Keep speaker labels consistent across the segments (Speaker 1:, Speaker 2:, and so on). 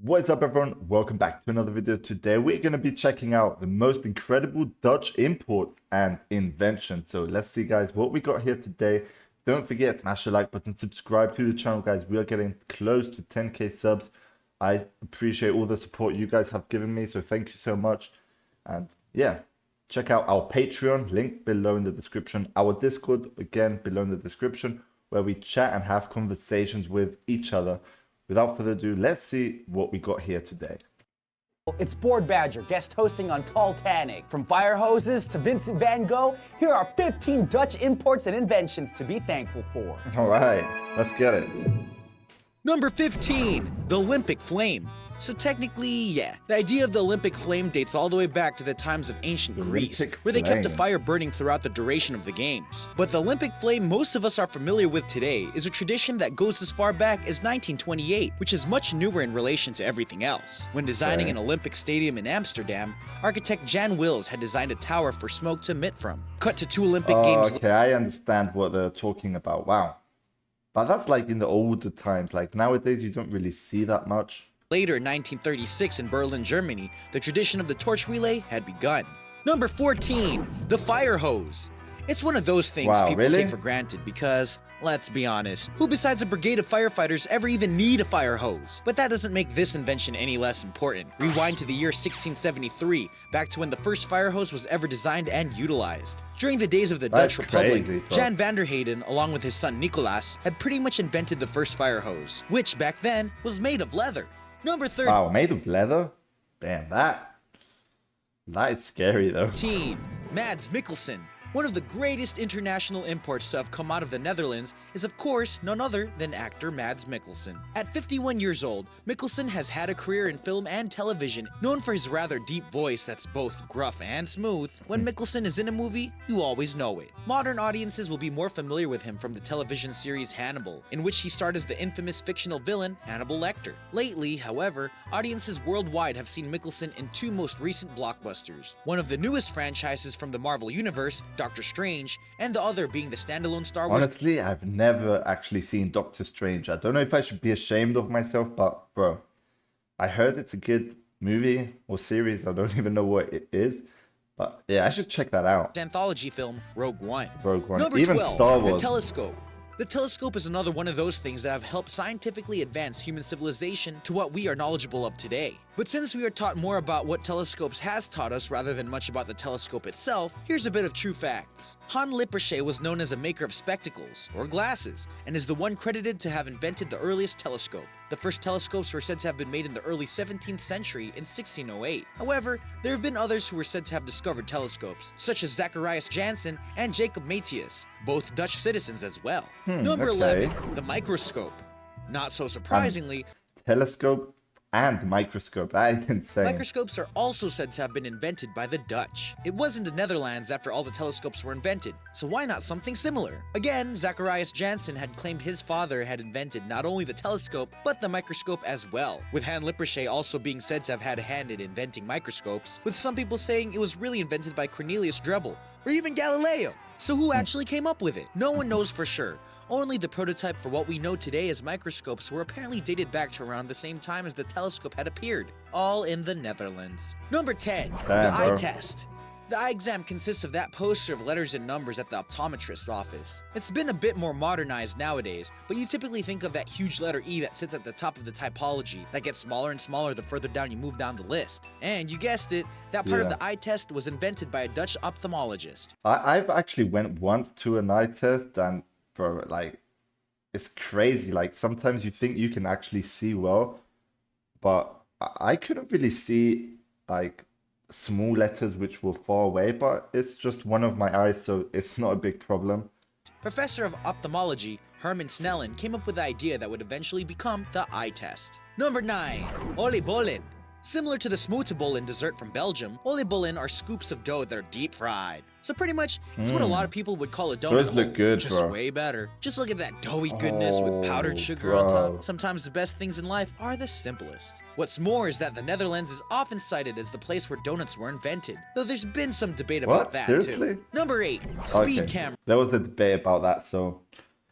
Speaker 1: What is up, everyone? Welcome back to another video. Today we're going to be checking out the most incredible Dutch imports and inventions. So let's see, guys, what we got here today. Don't forget, smash the like button, subscribe to the channel, guys. We are getting close to 10k subs. I appreciate all the support you guys have given me, so thank you so much. And yeah, check out our Patreon, link below in the description. Our Discord, again, below in the description, where we chat and have conversations with each other. Without further ado, let's see what we got here today.
Speaker 2: It's Board Badger, guest hosting on Titanic. From fire hoses to Vincent Van Gogh, here are 15 Dutch imports and inventions to be thankful for.
Speaker 1: All right, let's get it.
Speaker 3: Number 15, the Olympic flame. So technically, yeah, the idea of the Olympic flame dates all the way back to the times of ancient Greece, where they kept a fire burning throughout the duration of the games. But the Olympic flame most of us are familiar with today is a tradition that goes as far back as 1928, which is much newer in relation to everything else. When designing an Olympic stadium in Amsterdam, architect Jan Wills had designed a tower for smoke to emit from. Cut to two Olympic games.
Speaker 1: Okay, I understand what they're talking about. Wow. But that's like in the older times. Like nowadays, you don't really see that much.
Speaker 3: Later in 1936 in Berlin, Germany, the tradition of the torch relay had begun. Number 14, the fire hose. It's one of those things people take for granted because, let's be honest, who besides a brigade of firefighters ever even need a fire hose? But that doesn't make this invention any less important. Rewind to the year 1673, back to when the first fire hose was ever designed and utilized. During the days of the Dutch Republic, Jan van der Heyden, along with his son Nicolaas, had pretty much invented the first fire hose, which back then was made of leather. Number 13.
Speaker 1: Wow, made of leather? Damn, that is scary though.
Speaker 3: Mads Mickelson. One of the greatest international imports to have come out of the Netherlands is of course none other than actor Mads Mickelson. At 51 years old, Mickelson has had a career in film and television, known for his rather deep voice that's both gruff and smooth. When Mickelson is in a movie, you always know it. Modern audiences will be more familiar with him from the television series Hannibal, in which he starred as the infamous fictional villain Hannibal Lecter. Lately, however, audiences worldwide have seen Mickelson in two most recent blockbusters. One of the newest franchises from the Marvel Universe, Doctor Strange, and the other being the standalone Star Wars.
Speaker 1: Honestly, I've never actually seen Doctor Strange. I don't know if I should be ashamed of myself, but bro, I heard it's a good movie or series. I don't even know what it is, but yeah, I should check that out.
Speaker 3: Anthology film Rogue One.
Speaker 1: Number
Speaker 3: even
Speaker 1: 12, Star Wars.
Speaker 3: The telescope. The telescope is another one of those things that have helped scientifically advance human civilization to what we are knowledgeable of today. But since we are taught more about what telescopes has taught us rather than much about the telescope itself, here's a bit of true facts. Han Lippershey was known as a maker of spectacles, or glasses, and is the one credited to have invented the earliest telescope. The first telescopes were said to have been made in the early 17th century in 1608. However, there have been others who were said to have discovered telescopes, such as Zacharias Janssen and Jacob Matthias, both Dutch citizens as well. Number 11, the microscope. Not so surprisingly,
Speaker 1: telescope and microscope. That is insane.
Speaker 3: Microscopes are also said to have been invented by the Dutch. It was in the Netherlands after all the telescopes were invented, so why not something similar? Again, Zacharias Janssen had claimed his father had invented not only the telescope, but the microscope as well, with Han Lippershey also being said to have had a hand in inventing microscopes, with some people saying it was really invented by Cornelius Drebbel, or even Galileo. So who actually came up with it? No one knows for sure. Only the prototype for what we know today as microscopes were apparently dated back to around the same time as the telescope had appeared, all in the Netherlands. Number 10, the eye test. The eye exam consists of that poster of letters and numbers at the optometrist's office. It's been a bit more modernized nowadays, but you typically think of that huge letter E that sits at the top of the typology that gets smaller and smaller the further down you move down the list. And you guessed it, that part of the eye test was invented by a Dutch ophthalmologist.
Speaker 1: I've actually went once to an eye test and bro, like, it's crazy. Like, sometimes you think you can actually see well, but I couldn't really see, like, small letters which were far away, but it's just one of my eyes, so it's not a big problem.
Speaker 3: Professor of ophthalmology Herman Snellen came up with the idea that would eventually become the eye test. Number 9, Bolin. Similar to the smoothbol dessert from Belgium, oliebollen are scoops of dough that are deep fried. So pretty much, it's what a lot of people would call a donut.
Speaker 1: Those look good,
Speaker 3: just
Speaker 1: bro.
Speaker 3: way better. Just look at that doughy goodness with powdered sugar on top. Sometimes the best things in life are the simplest. What's more is that the Netherlands is often cited as the place where donuts were invented, though there's been some debate about that too. Number 8, speed camera.
Speaker 1: There was a debate about that, so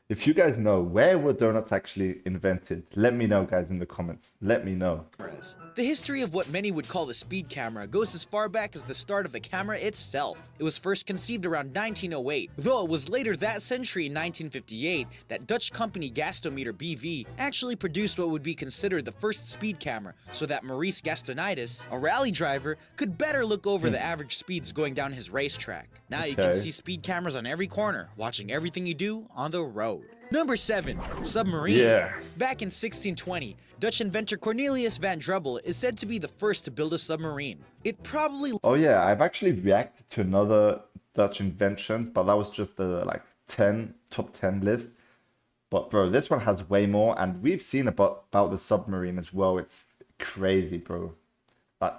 Speaker 1: If you guys know, where were donuts actually invented? Let me know, guys, in the comments. Let me know.
Speaker 3: The history of what many would call the speed camera goes as far back as the start of the camera itself. It was first conceived around 1908, though it was later that century in 1958 that Dutch company Gastometer BV actually produced what would be considered the first speed camera so that Maurice Gastonitis, a rally driver, could better look over the average speeds going down his racetrack. Now you can see speed cameras on every corner, watching everything you do on the road. Number 7. Submarine.
Speaker 1: Yeah.
Speaker 3: Back in 1620, Dutch inventor Cornelius van Drubbel is said to be the first to build a submarine. It probably...
Speaker 1: Oh yeah, I've actually reacted to another Dutch invention, but that was just a like top 10 list. But bro, this one has way more, and we've seen about the submarine as well. It's crazy, bro.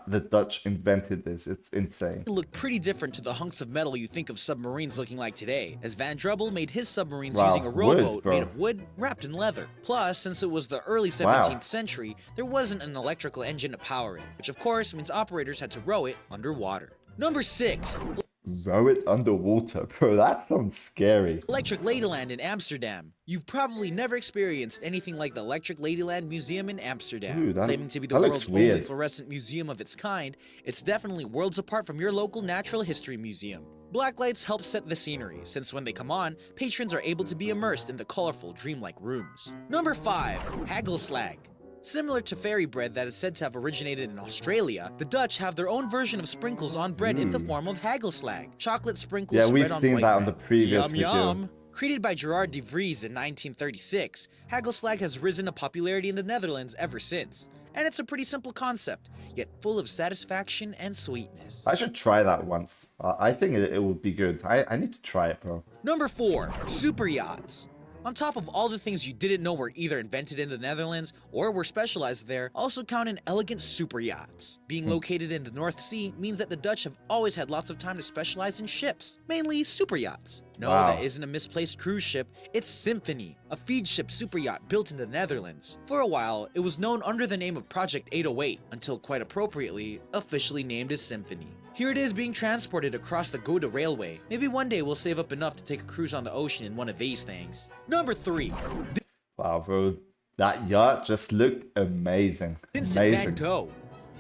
Speaker 1: The Dutch invented this. It's insane.
Speaker 3: looked pretty different to the hunks of metal you think of submarines looking like today, as Van Drubbel made his submarines
Speaker 1: Wow,
Speaker 3: using a
Speaker 1: wood,
Speaker 3: rowboat
Speaker 1: bro.
Speaker 3: made of wood wrapped in leather. Plus, since it was the early 17th century, there wasn't an electrical engine to power it, which of course means operators had to row it underwater. Number 6.
Speaker 1: Row it underwater, bro. That sounds scary.
Speaker 3: Electric Ladyland in Amsterdam. You've probably never experienced anything like the Electric Ladyland Museum in Amsterdam.
Speaker 1: Ooh,
Speaker 3: Claiming to be the
Speaker 1: that looks
Speaker 3: world's only
Speaker 1: weird.
Speaker 3: fluorescent museum of its kind, it's definitely worlds apart from your local natural history museum. Black lights help set the scenery, since when they come on, patrons are able to be immersed in the colorful, dreamlike rooms. Number 5. Haggleslag. Similar to fairy bread that is said to have originated in Australia, the Dutch have their own version of sprinkles on bread in the form of hagelslag. Chocolate sprinkles
Speaker 1: Yeah, we've
Speaker 3: spread on
Speaker 1: seen
Speaker 3: white
Speaker 1: that on
Speaker 3: bread.
Speaker 1: the previous
Speaker 3: Yum
Speaker 1: video.
Speaker 3: yum! Created by Gerard de Vries in 1936, hagelslag has risen to popularity in the Netherlands ever since. And it's a pretty simple concept, yet full of satisfaction and sweetness.
Speaker 1: I should try that once. I think it would be good. I need to try it, bro.
Speaker 3: Number 4. Super yachts. On top of all the things you didn't know were either invented in the Netherlands or were specialized there, also count in elegant super yachts. Being located in the North Sea means that the Dutch have always had lots of time to specialize in ships, mainly super yachts. No,
Speaker 1: Wow.
Speaker 3: that isn't a misplaced cruise ship, it's Symphony, a feed ship super yacht built in the Netherlands. For a while, it was known under the name of Project 808, until quite appropriately, officially named as Symphony. Here it is being transported across the Gouda Railway. Maybe one day we'll save up enough to take a cruise on the ocean in one of these things. Number 3.
Speaker 1: Wow, bro. That yacht just looked amazing.
Speaker 3: Vincent Van
Speaker 1: Amazing.
Speaker 3: Gogh.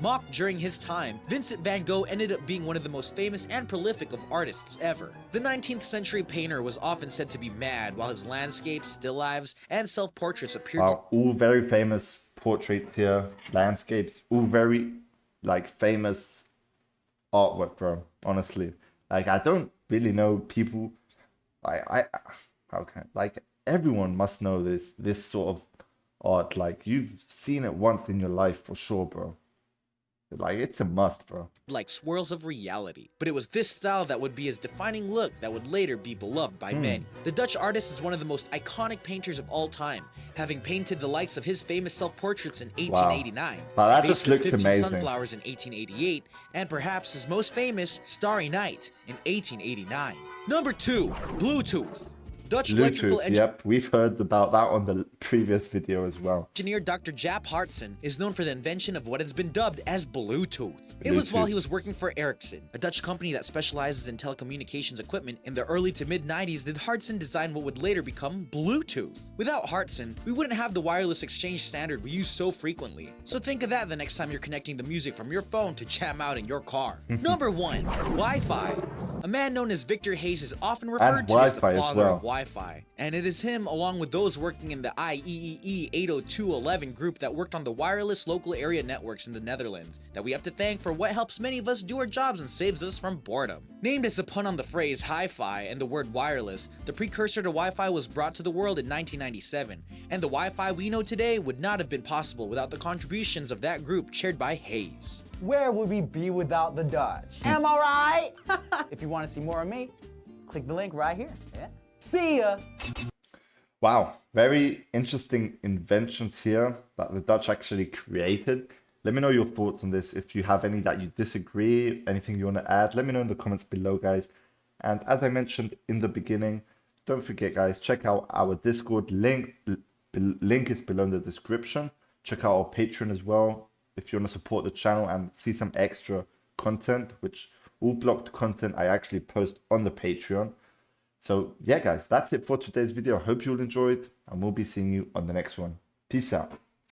Speaker 3: Mocked during his time, Vincent Van Gogh ended up being one of the most famous and prolific of artists ever. The 19th century painter was often said to be mad, while his landscapes, still lifes, and self-portraits appeared.
Speaker 1: Wow, all very famous portraits here, landscapes, all very like famous artwork, bro. Honestly, like I don't really know people. Okay, like everyone must know this sort of art. Like you've seen it once in your life for sure, bro. Like it's a must, bro.
Speaker 3: Like swirls of reality. But it was this style that would be his defining look that would later be beloved by many. The Dutch artist is one of the most iconic painters of all time, having painted the likes of his famous self-portraits in 1889,
Speaker 1: Wow, that
Speaker 3: Vase
Speaker 1: just
Speaker 3: with
Speaker 1: looks
Speaker 3: 15
Speaker 1: amazing.
Speaker 3: Sunflowers in 1888, and perhaps his most famous, Starry Night, in 1889. Number 2. Bluetooth. Dutch electrical
Speaker 1: Bluetooth, yep, we've heard about that on the previous video as well.
Speaker 3: engineer Dr. Jap Hartson is known for the invention of what has been dubbed as Bluetooth. It was while he was working for Ericsson, a Dutch company that specializes in telecommunications equipment. In the early to mid-90s that Hartson designed what would later become Bluetooth. Without Hartson, we wouldn't have the wireless exchange standard we use so frequently. So think of that the next time you're connecting the music from your phone to jam out in your car. Number 1. Wi-Fi. A man known as Victor Hayes is often referred to as the
Speaker 1: Wi-Fi as
Speaker 3: father
Speaker 1: well.
Speaker 3: of Wi-Fi, and it is him, along with those working in the IEEE 802.11 group that worked on the wireless local area networks in the Netherlands, that we have to thank for what helps many of us do our jobs and saves us from boredom. Named as a pun on the phrase hi-fi and the word wireless, the precursor to Wi-Fi was brought to the world in 1997, and the Wi-Fi we know today would not have been possible without the contributions of that group chaired by Hayes.
Speaker 2: Where would we be without the Dutch? Am I right? If you want to see more of me, click the link right here. Yeah. See ya!
Speaker 1: Wow, very interesting inventions here that the Dutch actually created. Let me know your thoughts on this. If you have any that you disagree, anything you want to add, let me know in the comments below, guys. And as I mentioned in the beginning, don't forget, guys, check out our Discord link. Link is below in the description. Check out our Patreon as well if you want to support the channel and see some extra content, which all blocked content I actually post on the Patreon. So yeah, guys, that's it for today's video. I hope you all enjoyed, and we'll be seeing you on the next one. Peace out.